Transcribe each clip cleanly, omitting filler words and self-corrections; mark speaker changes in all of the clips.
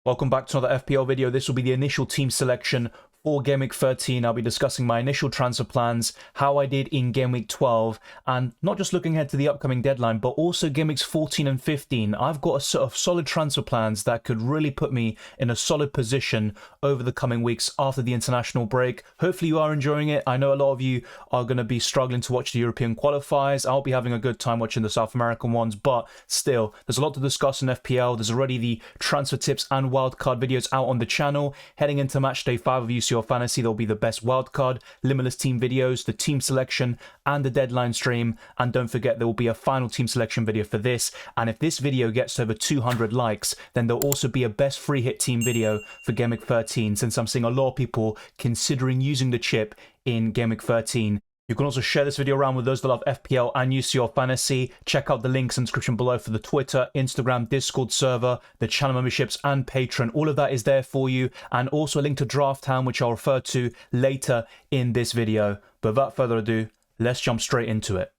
Speaker 1: Welcome back to another FPL video. This will be the initial team selection for Game Week 13. I'll be discussing my initial transfer plans, how I did in Game Week 12, and not just looking ahead to the upcoming deadline, but also Game Weeks 14 and 15. I've got a sort of solid transfer plans that could really put me in a solid position over the coming weeks after the international break. Hopefully you are enjoying it. I know a lot of you are going to be struggling to watch the European qualifiers. I'll be having a good time watching the South American ones, but still, there's a lot to discuss in FPL. There's already the transfer tips and wildcard videos out on the channel. Heading into match day 5 of UCL Fantasy, there'll be the best wildcard, limitless team videos, the team selection, and the deadline stream. And don't forget, there will be a final team selection video for this. And if this video gets to over 200 likes, then there'll also be a best free hit team video for Game Week 13, since I'm seeing a lot of people considering using the chip in Game Week 13. You can also share this video around with those that love FPL and UCL Fantasy. Check out the links in the description below for the Twitter, Instagram, Discord server, the channel memberships, and Patreon. All of that is there for you. And also a link to Drafthound, which I'll refer to later in this video. But without further ado, let's jump straight into it.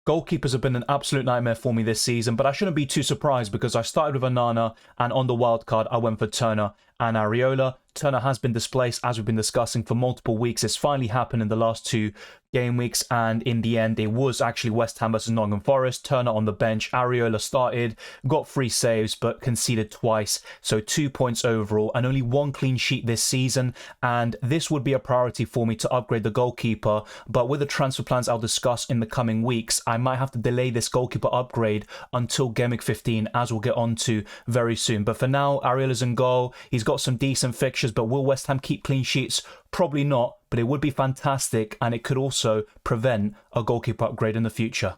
Speaker 1: Goalkeepers have been an absolute nightmare for me this season, but I shouldn't be too surprised because I started with Onana, and on the wildcard I went for Turner and Areola. Turner has been displaced, as we've been discussing, for multiple weeks. It's finally happened in the last 2 game weeks, and in the end it was actually West Ham versus Nottingham Forest. Turner on the bench, Areola started, got 3 saves but conceded twice, so 2 points overall and only 1 clean sheet this season. And this would be a priority for me to upgrade the goalkeeper, but with the transfer plans I'll discuss in the coming weeks, I might have to delay this goalkeeper upgrade until Game Week 15, as we'll get on to very soon. But for now, Areola's in goal. He's got some decent fixtures, but will West Ham keep clean sheets? Probably not, but it would be fantastic, and it could also prevent a goalkeeper upgrade in the future.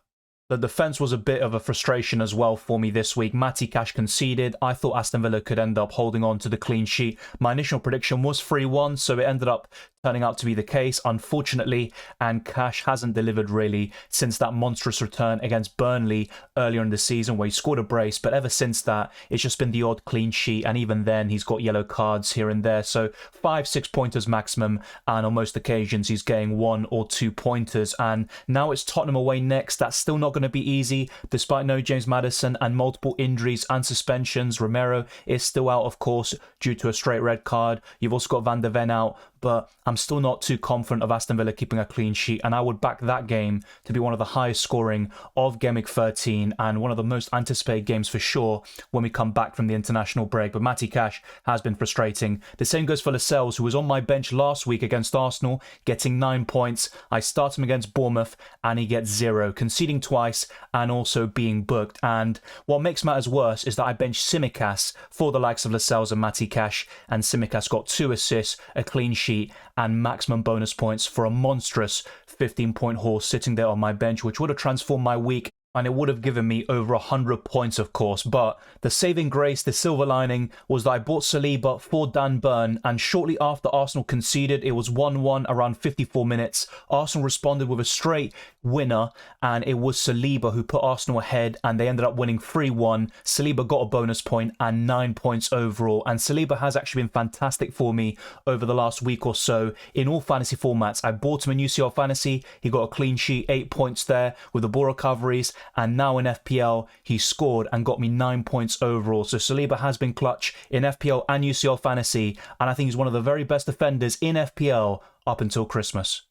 Speaker 1: The defence was a bit of a frustration as well for me this week. Matty Cash conceded. I thought Aston Villa could end up holding on to the clean sheet. My initial prediction was 3-1, so it ended up turning out to be the case, unfortunately, and Cash hasn't delivered really since that monstrous return against Burnley earlier in the season where he scored a brace. But ever since that, it's just been the odd clean sheet, and even then he's got yellow cards here and there. So 5-6 pointers maximum, and on most occasions he's getting 1 or 2 pointers. And now it's Tottenham away next. That's still not going to be easy, despite no James Maddison and multiple injuries and suspensions. Romero is still out, of course, due to a straight red card. You've also got Van de Ven out, but I'm still not too confident of Aston Villa keeping a clean sheet, and I would back that game to be one of the highest scoring of Game Week 13 and one of the most anticipated games for sure when we come back from the international break. But Matty Cash has been frustrating. The same goes for Lascelles, who was on my bench last week against Arsenal, getting 9 points. I start him against Bournemouth and he gets 0, conceding twice and also being booked. And what makes matters worse is that I benched Tsimikas for the likes of Lascelles and Matty Cash, and Tsimikas got 2 assists, a clean sheet, and maximum bonus points for a monstrous 15-point haul sitting there on my bench, which would have transformed my week, and it would have given me over 100 points, of course. But the saving grace, the silver lining, was that I bought Saliba for Dan Burn, and shortly after Arsenal conceded, it was 1-1 around 54 minutes. Arsenal responded with a straight winner, and it was Saliba who put Arsenal ahead, and they ended up winning 3-1. Saliba got a bonus point and 9 points overall, and Saliba has actually been fantastic for me over the last week or so in all fantasy formats. I bought him in UCL Fantasy, he got a clean sheet, 8 points there with the ball recoveries, and now in FPL he scored and got me 9 points overall. So Saliba has been clutch in FPL and UCL Fantasy, and I think he's one of the very best defenders in FPL up until Christmas.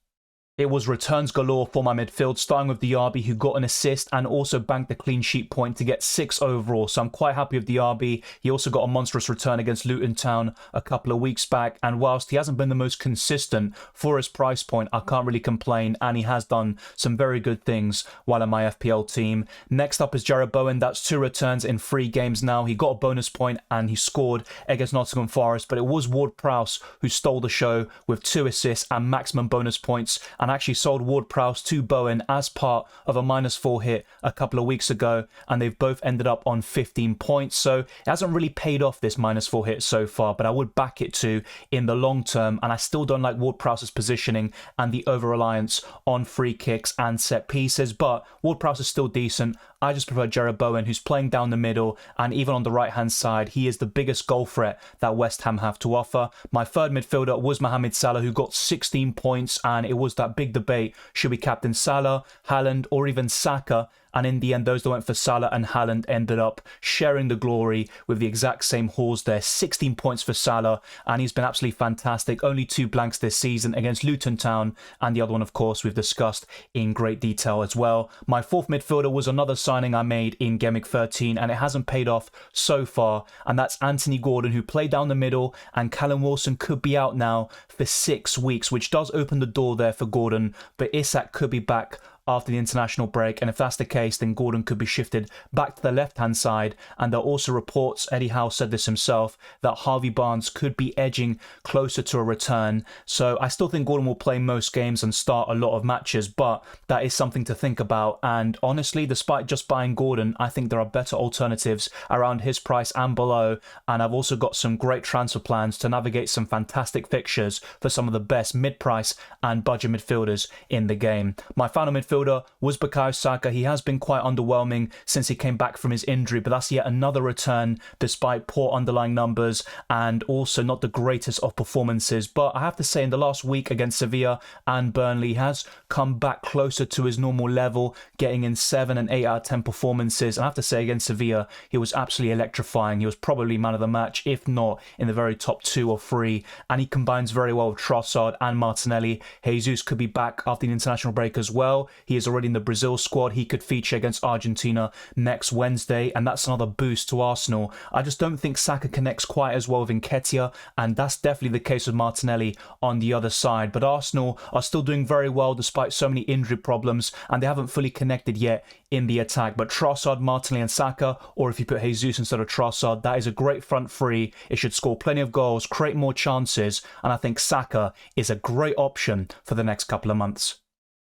Speaker 1: It was returns galore for my midfield, starting with Diaby, who got an assist and also banked the clean sheet point to get 6 overall. So I'm quite happy with Diaby. He also got a monstrous return against Luton Town a couple of weeks back. And whilst he hasn't been the most consistent for his price point, I can't really complain. And he has done some very good things while in my FPL team. Next up is Jarrod Bowen. That's 2 returns in 3 games now. He got a bonus point and he scored against Nottingham Forest. But it was Ward-Prowse who stole the show with 2 assists and maximum bonus points. And actually sold Ward-Prowse to Bowen as part of a -4 hit a couple of weeks ago, and they've both ended up on 15 points. So it hasn't really paid off, this -4 hit so far, but I would back it to in the long term. And I still don't like Ward-Prowse's positioning and the over-reliance on free kicks and set pieces, but Ward-Prowse is still decent. I just prefer Jarrod Bowen, who's playing down the middle, and even on the right-hand side, he is the biggest goal threat that West Ham have to offer. My third midfielder was Mohamed Salah, who got 16 points, and it was that big debate, should we captain Salah, Haaland, or even Saka? And in the end, those that went for Salah and Haaland ended up sharing the glory with the exact same hauls there. 16 points for Salah, and he's been absolutely fantastic. Only 2 blanks this season against Luton Town, and the other one, of course, we've discussed in great detail as well. My 4th midfielder was another signing I made in Gameweek 13, and it hasn't paid off so far, and that's Anthony Gordon, who played down the middle, and Callum Wilson could be out now for 6 weeks, which does open the door there for Gordon, but Isak could be back after the international break, and if that's the case, then Gordon could be shifted back to the left-hand side. And there are also reports, Eddie Howe said this himself, that Harvey Barnes could be edging closer to a return. So I still think Gordon will play most games and start a lot of matches, but that is something to think about. And honestly, despite just buying Gordon, I think there are better alternatives around his price and below, and I've also got some great transfer plans to navigate some fantastic fixtures for some of the best mid-price and budget midfielders in the game. My final midfielder was Bukayo Saka. He has been quite underwhelming since he came back from his injury, but that's yet another return despite poor underlying numbers and also not the greatest of performances. But I have to say, in the last week against Sevilla and Burnley, he has come back closer to his normal level, getting in 7 and 8 out of 10 performances. And I have to say, against Sevilla, he was absolutely electrifying. He was probably man of the match, if not in the very top 2 or 3. And he combines very well with Trossard and Martinelli. Jesus could be back after the international break as well. He is already in the Brazil squad. He could feature against Argentina next Wednesday, and that's another boost to Arsenal. I just don't think Saka connects quite as well with Nketiah, and that's definitely the case with Martinelli on the other side. But Arsenal are still doing very well despite so many injury problems, and they haven't fully connected yet in the attack. But Trossard, Martinelli and Saka, or if you put Jesus instead of Trossard, that is a great front three. It should score plenty of goals, create more chances, and I think Saka is a great option for the next couple of months.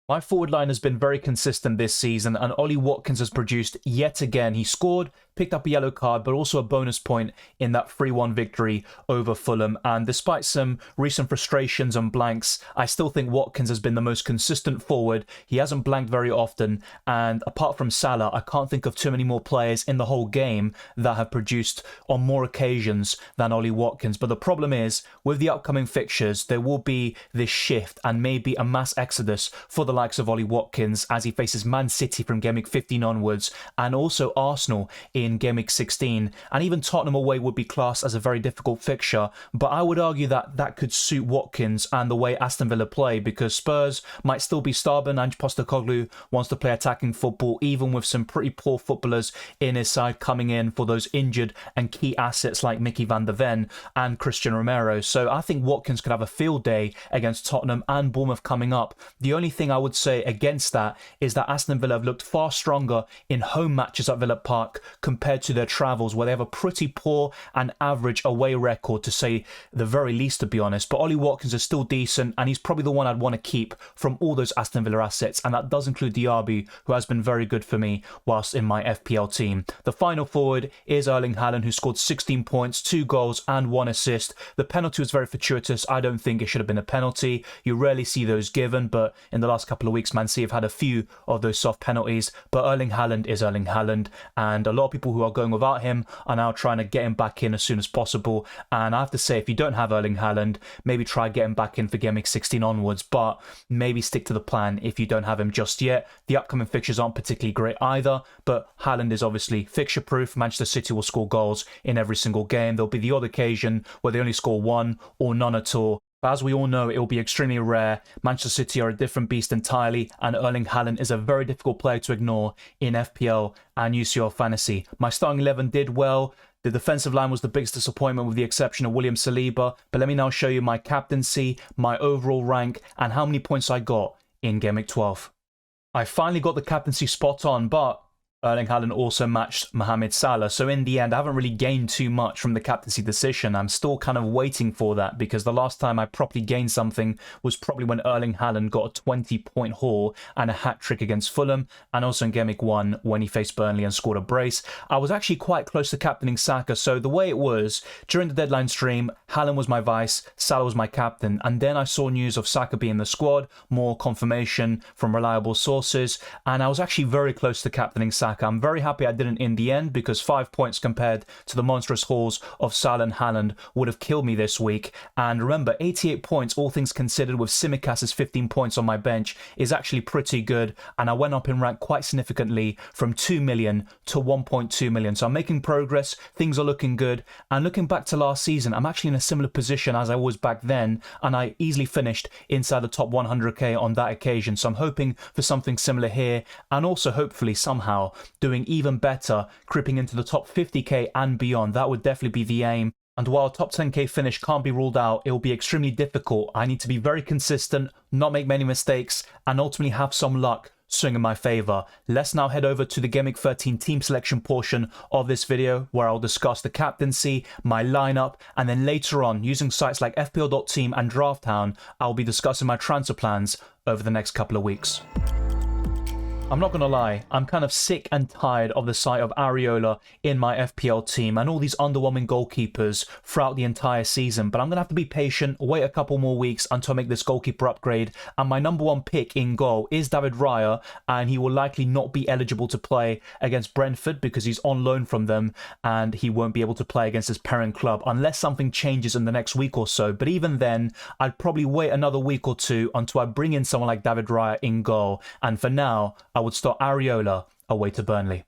Speaker 1: My forward line has been very consistent this season, and Ollie Watkins has produced yet again. He scored, picked up a yellow card, but also a bonus point in that 3-1 victory over Fulham. And despite some recent frustrations and blanks, I still think Watkins has been the most consistent forward. He hasn't blanked very often, and apart from Salah, I can't think of too many more players in the whole game that have produced on more occasions than Ollie Watkins. But the problem is, with the upcoming fixtures, there will be this shift and maybe a mass exodus for the likes of Ollie Watkins as he faces Man City from Gameweek 15 onwards, and also Arsenal in Gameweek 16, and even Tottenham away would be classed as a very difficult fixture. But I would argue that that could suit Watkins and the way Aston Villa play, because Spurs might still be stubborn. Ange Postecoglou wants to play attacking football, even with some pretty poor footballers in his side coming in for those injured and key assets like Mickey van der Ven and Christian Romero. So I think Watkins could have a field day against Tottenham and Bournemouth coming up. The only thing I would say against that is that Aston Villa have looked far stronger in home matches at Villa Park compared to their travels, where they have a pretty poor and average away record, to say the very least, to be honest. But Ollie Watkins is still decent, and he's probably the one I'd want to keep from all those Aston Villa assets, and that does include Diaby, who has been very good for me whilst in my FPL team. The final forward is Erling Haaland, who scored 16 points, 2 goals and 1 assist. The penalty was very fortuitous. I don't think it should have been a penalty. You rarely see those given, but in the last couple of weeks, Man City have had a few of those soft penalties. But Erling Haaland is Erling Haaland, and a lot of people who are going without him are now trying to get him back in as soon as possible. And I have to say, if you don't have Erling Haaland, maybe try get him back in for Gameweek 16 onwards, but maybe stick to the plan if you don't have him just yet. The upcoming fixtures aren't particularly great either, but Haaland is obviously fixture proof. Manchester City will score goals in every single game. There'll be the odd occasion where they only score one or none at all. But as we all know, it will be extremely rare. Manchester City are a different beast entirely, and Erling Haaland is a very difficult player to ignore in FPL and UCL Fantasy. My starting 11 did well. The defensive line was the biggest disappointment with the exception of William Saliba. But let me now show you my captaincy, my overall rank, and how many points I got in Gameweek 12. I finally got the captaincy spot on, but Erling Haaland also matched Mohamed Salah. So in the end, I haven't really gained too much from the captaincy decision. I'm still kind of waiting for that, because the last time I properly gained something was probably when Erling Haaland got a 20-point haul and a hat-trick against Fulham, and also in Gameweek 1 when he faced Burnley and scored a brace. I was actually quite close to captaining Saka. So the way it was, during the deadline stream, Haaland was my vice, Salah was my captain, and then I saw news of Saka being in the squad, more confirmation from reliable sources, and I was actually very close to captaining Saka. Saka. I'm very happy I didn't in the end, because 5 points compared to the monstrous hauls of Salah and Haaland would have killed me this week. And remember, 88 points, all things considered, with Simicas's 15 points on my bench is actually pretty good. And I went up in rank quite significantly from 2 million to 1.2 million. So I'm making progress. Things are looking good. And looking back to last season, I'm actually in a similar position as I was back then. And I easily finished inside the top 100k on that occasion. So I'm hoping for something similar here. And also hopefully somehow doing even better, creeping into the top 50k and beyond. That would definitely be the aim. And while top 10k finish can't be ruled out, it will be extremely difficult. I need to be very consistent, not make many mistakes, and ultimately have some luck swing in my favour. Let's now head over to the Gameweek 13 team selection portion of this video, where I'll discuss the captaincy, my lineup, and then later on, using sites like fpl.team and Drafthound, I'll be discussing my transfer plans over the next couple of weeks. I'm not going to lie, I'm kind of sick and tired of the sight of Areola in my FPL team and all these underwhelming goalkeepers throughout the entire season, but I'm going to have to be patient, wait a couple more weeks until I make this goalkeeper upgrade, and my number one pick in goal is David Raya, and he will likely not be eligible to play against Brentford because he's on loan from them, and he won't be able to play against his parent club unless something changes in the next week or so. But even then, I'd probably wait another week or two until I bring in someone like David Raya in goal, and for now, I would start Areola away to Burnley.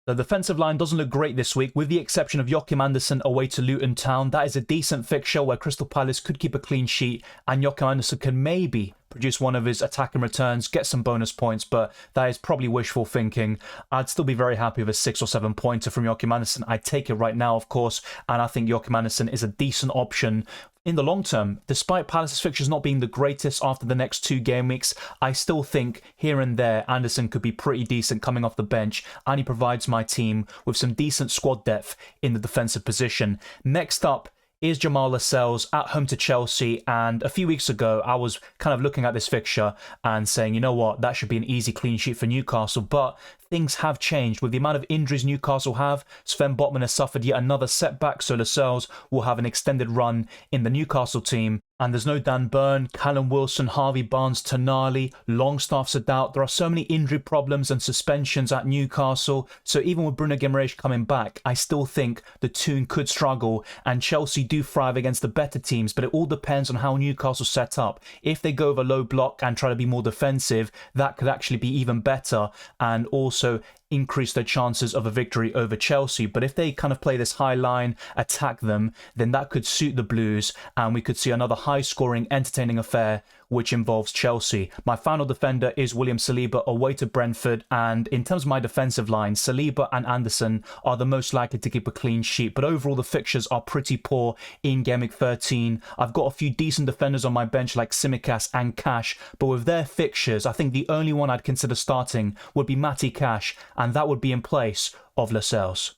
Speaker 1: The defensive line doesn't look great this week, with the exception of Joachim Andersen away to Luton Town. That is a decent fixture where Crystal Palace could keep a clean sheet, and Joachim Andersen can maybe produce one of his attacking returns, get some bonus points, but that is probably wishful thinking. I'd still be very happy with a 6 or 7 pointer from Joachim Andersen. I'd take it right now, of course, and I think Joachim Andersen is a decent option in the long term. Despite Palace's fixtures not being the greatest after the next 2 game weeks, I still think here and there Andersen could be pretty decent coming off the bench, and he provides my team with some decent squad depth in the defensive position. Next up is Jamal Lascelles at home to Chelsea, and a few weeks ago I was kind of looking at this fixture and saying, you know what, that should be an easy clean sheet for Newcastle, but things have changed. With the amount of injuries Newcastle have, Sven Botman has suffered yet another setback, so Lascelles will have an extended run in the Newcastle team. And there's no Dan Burn, Callum Wilson, Harvey Barnes, Tonali, Longstaff's a doubt. There are so many injury problems and suspensions at Newcastle. So even with Bruno Guimaraes coming back, I still think the Toon could struggle, and Chelsea do thrive against the better teams, but it all depends on how Newcastle set up. If they go over low block and try to be more defensive, that could actually be even better and also increase their chances of a victory over Chelsea. But if they kind of play this high line, attack them, then that could suit the Blues, and we could see another high-scoring, entertaining affair which involves Chelsea. My final defender is William Saliba away to Brentford, and in terms of my defensive line, Saliba and Anderson are the most likely to keep a clean sheet, but overall the fixtures are pretty poor in Gameweek 13. I've got a few decent defenders on my bench like Simicas and Cash, but with their fixtures, I think the only one I'd consider starting would be Matty Cash, and that would be in place of Lascelles.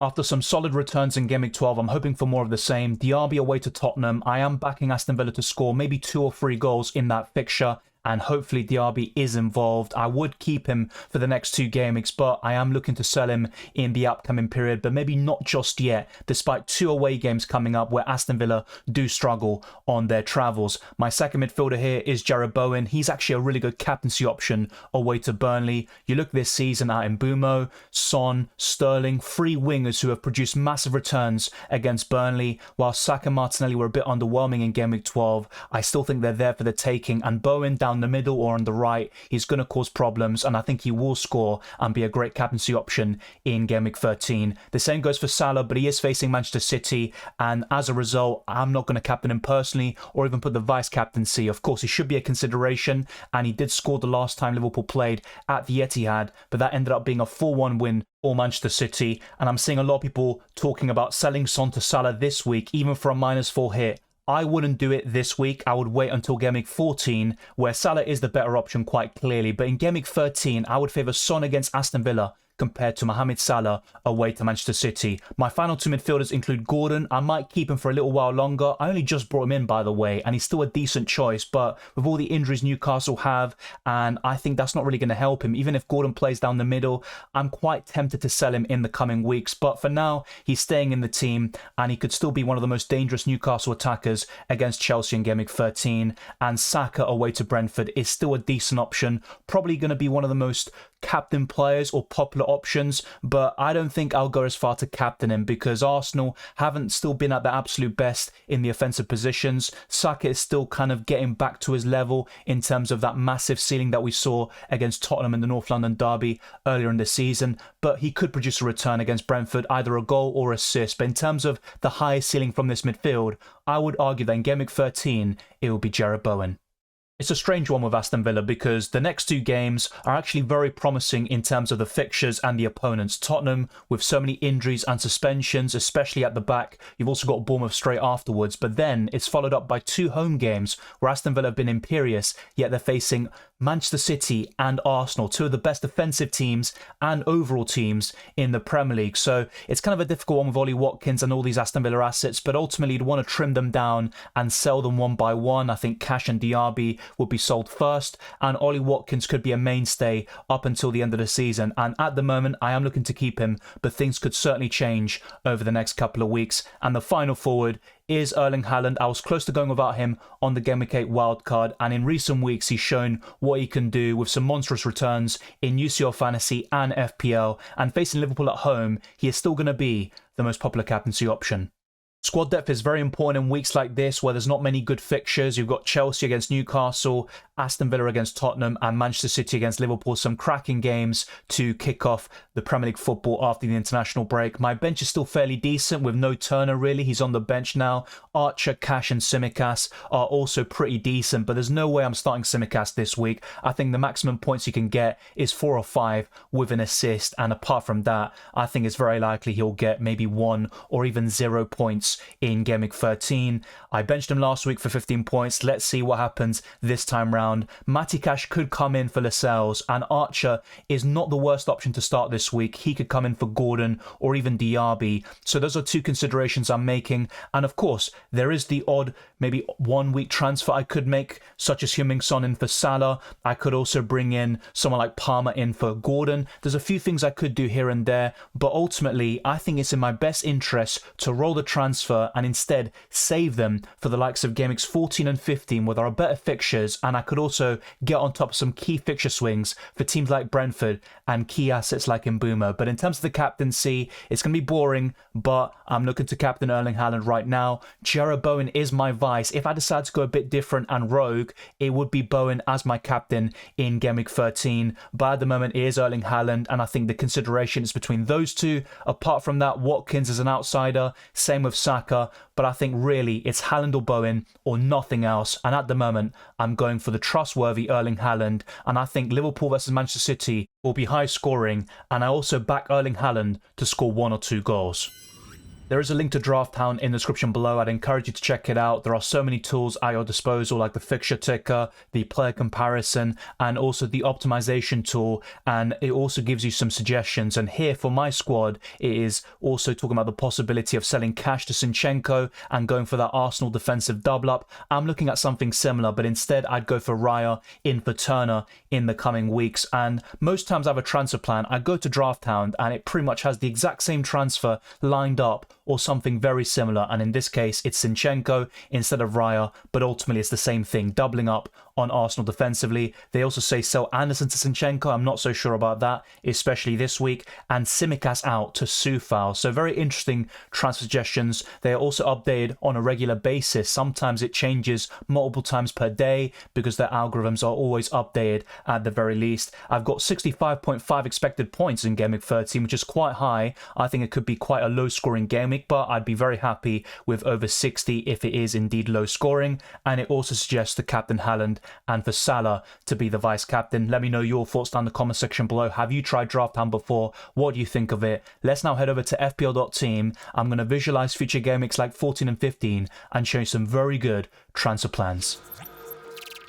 Speaker 1: After some solid returns in Gameweek 12, I'm hoping for more of the same. Diaby away to Tottenham. I am backing Aston Villa to score maybe 2 or 3 goals in that fixture, and hopefully Diaby is involved. I would keep him for the next 2 game weeks, but I am looking to sell him in the upcoming period, but maybe not just yet, despite 2 away games coming up where Aston Villa do struggle on their travels. My second midfielder here is Jarrod Bowen. He's actually a really good captaincy option away to Burnley. You look this season at Mbumo, Son, Sterling, 3 wingers who have produced massive returns against Burnley. While Saka and Martinelli were a bit underwhelming in Gameweek 12, I still think they're there for the taking, and Bowen down the middle or on the right, he's going to cause problems, and I think he will score and be a great captaincy option in Gameweek 13. The same goes for Salah, but he is facing Manchester City, and as a result, I'm not going to captain him personally or even put the vice captaincy. Of course, he should be a consideration, and he did score the last time Liverpool played at the Etihad, but that ended up being a 4-1 win for Manchester City, and I'm seeing a lot of people talking about selling Son to Salah this week, even for a -4 hit. I wouldn't do it this week. I would wait until Gameweek 14, where Salah is the better option quite clearly. But in Gameweek 13, I would favour Son against Aston Villa compared to Mohamed Salah away to Manchester City. My final 2 midfielders include Gordon. I might keep him for a little while longer. I only just brought him in, by the way, and he's still a decent choice, but with all the injuries Newcastle have, and I think that's not really going to help him. Even if Gordon plays down the middle, I'm quite tempted to sell him in the coming weeks, but for now, he's staying in the team, and he could still be one of the most dangerous Newcastle attackers against Chelsea in Gameweek 13, and Saka away to Brentford is still a decent option, probably going to be one of the most captain players or popular options, but I don't think I'll go as far to captain him because Arsenal haven't still been at the absolute best in the offensive positions. Saka is still kind of getting back to his level in terms of that massive ceiling that we saw against Tottenham in the North London derby earlier in the season, but he could produce a return against Brentford, either a goal or assist. But in terms of the highest ceiling from this midfield, I would argue that in Game Week 13, it will be Jarrod Bowen. It's a strange one with Aston Villa because the next two games are actually very promising in terms of the fixtures and the opponents. Tottenham with so many injuries and suspensions, especially at the back. You've also got Bournemouth straight afterwards, but then it's followed up by two home games where Aston Villa have been imperious, yet they're facing Manchester City and Arsenal, two of the best defensive teams and overall teams in the Premier League. So it's kind of a difficult one with Ollie Watkins and all these Aston Villa assets, but ultimately you'd want to trim them down and sell them one by one. I think Cash and Diaby would be sold first, and Ollie Watkins could be a mainstay up until the end of the season. And at the moment, I am looking to keep him, but things could certainly change over the next couple of weeks. And the final forward is Erling Haaland. I was close to going without him on the Game Week 8 wildcard, and in recent weeks he's shown what he can do with some monstrous returns in UCL Fantasy and FPL, and facing Liverpool at home, he is still going to be the most popular captaincy option. Squad depth is very important in weeks like this where there's not many good fixtures. You've got Chelsea against Newcastle, Aston Villa against Tottenham, and Manchester City against Liverpool. Some cracking games to kick off the Premier League football after the international break. My bench is still fairly decent with no Turner really. He's on the bench now. Archer, Cash and Tsimikas are also pretty decent, but there's no way I'm starting Tsimikas this week. I think the maximum points you can get is 4 or 5 with an assist, and apart from that, I think it's very likely he'll get maybe 1 or even 0 points in Game Week 13. I benched him last week for 15 points. Let's see what happens this time round. Matty Cash could come in for Lascelles, and Archer is not the worst option to start this week. He could come in for Gordon or even Diaby. So those are two considerations I'm making. And of course, there is the odd maybe 1 week transfer I could make, such as Heung-min Son in for Salah. I could also bring in someone like Palmer in for Gordon. There's a few things I could do here and there, but ultimately I think it's in my best interest to roll the transfer and instead save them for the likes of Game Weeks 14 and 15 where there are better fixtures, and I could also get on top of some key fixture swings for teams like Brentford and key assets like Mbeumo. But in terms of the captaincy, it's going to be boring, but I'm looking to captain Erling Haaland right now. Jarrod Bowen is my vice. If I decide to go a bit different and rogue, it would be Bowen as my captain in Game Week 13, but at the moment it is Erling Haaland, and I think the consideration is between those two. Apart from that, Watkins is an outsider, same with Saka, but I think really it's Haaland or Bowen or nothing else, and at the moment I'm going for the trustworthy Erling Haaland, and I think Liverpool versus Manchester City will be high scoring, and I also back Erling Haaland to score 1 or 2 goals. There is a link to Drafthound in the description below. I'd encourage you to check it out. There are so many tools at your disposal, like the fixture ticker, the player comparison, and also the optimization tool. And it also gives you some suggestions. And here for my squad, it is also talking about the possibility of selling Cash to Zinchenko and going for that Arsenal defensive double up. I'm looking at something similar, but instead I'd go for Raya in for Turner in the coming weeks. And most times I have a transfer plan, I go to Drafthound and it pretty much has the exact same transfer lined up or something very similar, and in this case it's Zinchenko instead of Raya, but ultimately it's the same thing, doubling up on Arsenal defensively. They also say sell Anderson to Zinchenko. I'm not so sure about that, especially this week, and Tsimikas out to Soufal. So very interesting transfer suggestions. They are also updated on a regular basis. Sometimes it changes multiple times per day because their algorithms are always updated at the very least. I've got 65.5 expected points in Game Week 13, which is quite high. I think it could be quite a low scoring game week, but I'd be very happy with over 60 if it is indeed low scoring. And it also suggests to captain Haaland and for Salah to be the vice captain. Let me know your thoughts down in the comment section below. Have you tried Drafthound before? What do you think of it? Let's now head over to fpl.team. I'm going to visualize future game weeks like 14 and 15 and show you some very good transfer plans.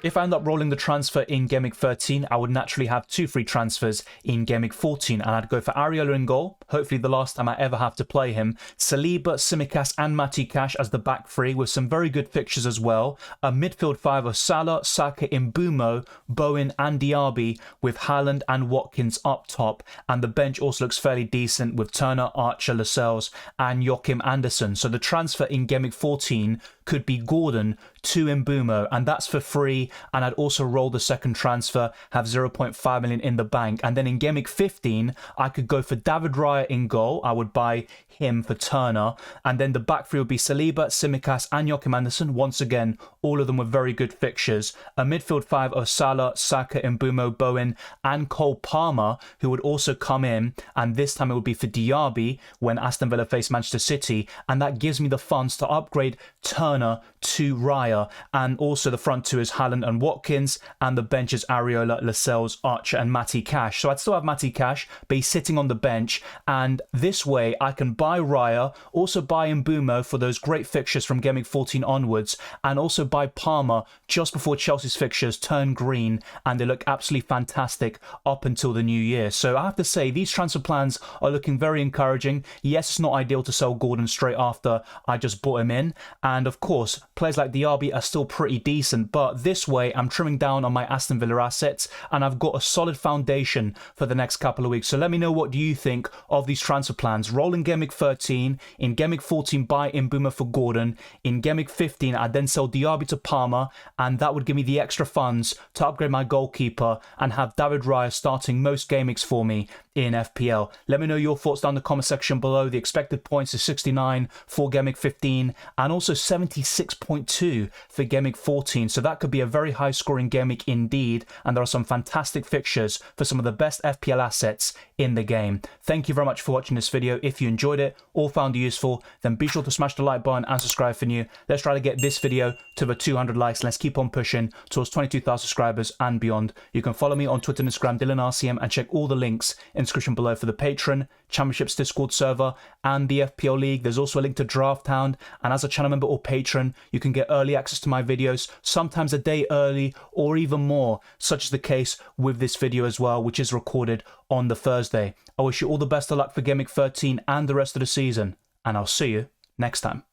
Speaker 1: If I end up rolling the transfer in Game Week 13, I would naturally have 2 free transfers in Game Week 14, and I'd go for Areola in goal, hopefully the last time I ever have to play him, Saliba, Tsimikas and Matty Cash as the back 3 with some very good fixtures as well, a midfield 5 of Salah, Saka, Mbeumo, Bowen and Diaby with Haaland and Watkins up top, and the bench also looks fairly decent with Turner, Archer, Lascelles and Joachim Andersen. So the transfer in Game Week 14 could be Gordon to Mbumo, and that's for free. And I'd also roll the second transfer, have 0.5 million in the bank. And then in Game Week 15, I could go for David Raya in goal. I would buy him for Turner. And then the back three would be Saliba, Tsimikas, and Joachim Andersen. Once again, all of them were very good fixtures. A midfield five of Salah, Saka, Mbumo, Bowen, and Cole Palmer, who would also come in. And this time it would be for Diaby when Aston Villa face Manchester City. And that gives me the funds to upgrade Turner to Raya. And also the front two is Haaland and Watkins. And the bench is Areola, Lascelles, Archer, and Matty Cash. So I'd still have Matty Cash, but he's sitting on the bench. And this way I can buy Raya, also buy Mbumo for those great fixtures from Game Week 14 onwards, and also buy Palmer just before Chelsea's fixtures turn green, and they look absolutely fantastic up until the new year. So I have to say, these transfer plans are looking very encouraging. Yes, it's not ideal to sell Gordon straight after I just bought him in, and of course, players like Diaby are still pretty decent, but this way I'm trimming down on my Aston Villa assets, and I've got a solid foundation for the next couple of weeks. So let me know, what do you think of these transfer plans? Roll in Game Week 13, in Game Week 14 buy Mbumo for Gordon, in Game Week 15 I'd then sell Diaby to Palmer, and that would give me the extra funds to upgrade my goalkeeper and have David Raya starting most game weeks for me in FPL. Let me know your thoughts down in the comment section below. The expected points is 69 for Game Week 15 and also 76.2 for Game Week 14. So that could be a very high scoring game week indeed. And there are some fantastic fixtures for some of the best FPL assets in the game. Thank you very much for watching this video. If you enjoyed it or found it useful, then be sure to smash the like button and subscribe for new. Let's try to get this video to the 200 likes. Let's keep on pushing towards 22,000 subscribers and beyond. You can follow me on Twitter and Instagram, DylanRCM, and check all the links in the description below for the Patreon, Championships Discord server, and the FPL League. There's also a link to Drafthound, and as a channel member or patron, you can get early access to my videos, sometimes a day early or even more, such is the case with this video as well, which is recorded on the Thursday. I wish you all the best of luck for Game Week 13 and the rest of the season, and I'll see you next time.